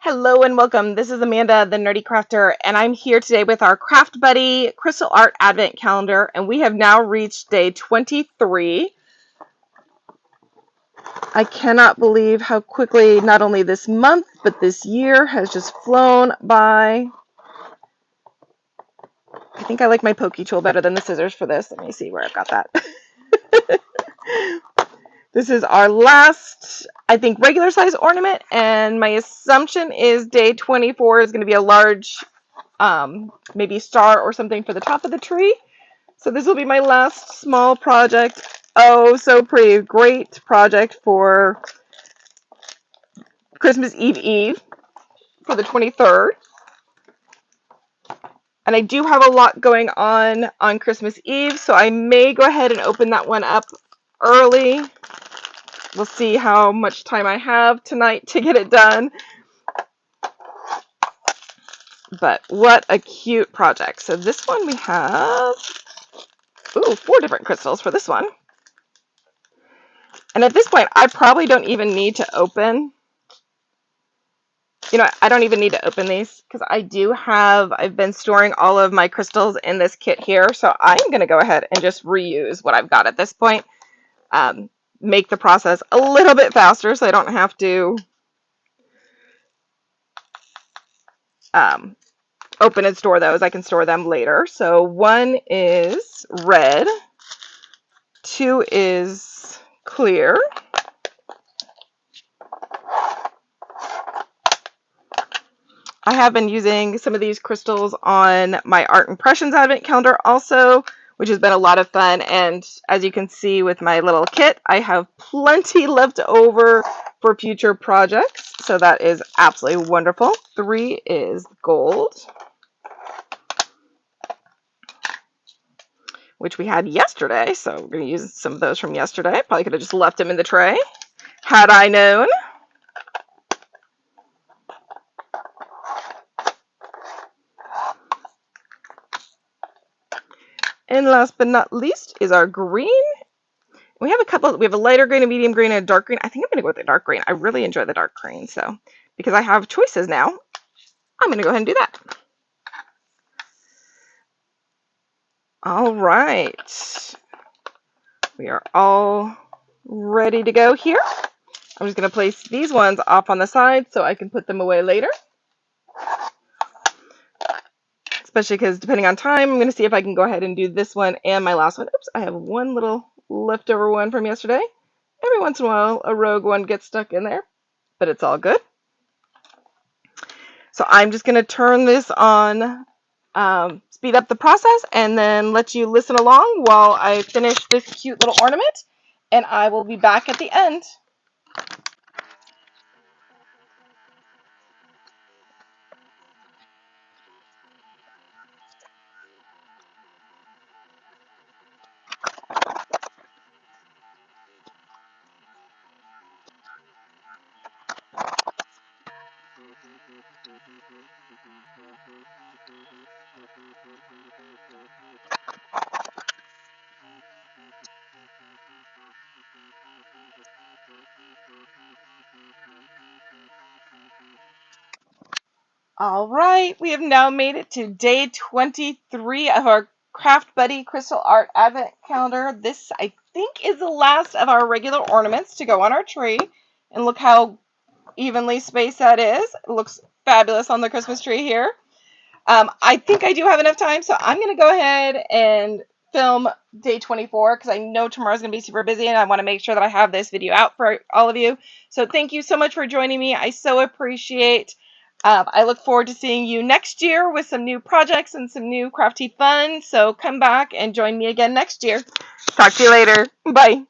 Hello and welcome. This is Amanda, the Nerdy Crafter, and I'm here today with our Craft Buddy Crystal Art Advent Calendar, and we have now reached day 23. I cannot believe how quickly not only this month, but this year has just flown by. I think I like my pokey tool better than the scissors for this. Let me see where I've got that. This is our last, I think, regular size ornament, and my assumption is day 24 is going to be a large maybe star or something for the top of the tree. So this will be my last small project. Oh, so pretty. Great project for Christmas Eve for the 23rd. And I do have a lot going on Christmas Eve, so I may go ahead and open that one up early. We'll see how much time I have tonight to get it done. But what a cute project. So this one we have, 4 different crystals for this one. And at this point, I probably don't even need to open. I don't even need to open these because I've been storing all of my crystals in this kit here. So I'm going to go ahead and just reuse what I've got at this point. Make the process a little bit faster so I don't have to open and store those. I can store them later. So 1 is red, 2 is clear, I have been using some of these crystals on my Art Impressions Advent Calendar also, which has been a lot of fun. And as you can see with my little kit, I have plenty left over for future projects. So that is absolutely wonderful. 3 is gold, which we had yesterday. So we're going to use some of those from yesterday. Probably could have just left them in the tray had I known. And last but not least is our green. We have a lighter green, a medium green, and a dark green. I think I'm going to go with the dark green. I really enjoy the dark green. So because I have choices now, I'm going to go ahead and do that. All right. We are all ready to go here. I'm just going to place these ones off on the side so I can put them away later. Especially because depending on time, I'm going to see if I can go ahead and do this one and my last one. Oops, I have one little leftover one from yesterday. Every once in a while, a rogue one gets stuck in there, but it's all good. So I'm just going to turn this on, speed up the process, and then let you listen along while I finish this cute little ornament, and I will be back at the end. All right, we have now made it to day 23 of our Craft Buddy Crystal Art Advent Calendar. This, I think, is the last of our regular ornaments to go on our tree. And look how evenly spaced that is. It looks fabulous on the Christmas tree here. I think I do have enough time, so I'm going to go ahead and film day 24 because I know tomorrow's going to be super busy and I want to make sure that I have this video out for all of you. So thank you so much for joining me. I so appreciate. I look forward to seeing you next year with some new projects and some new crafty fun. So come back and join me again next year. Talk to you later. Bye.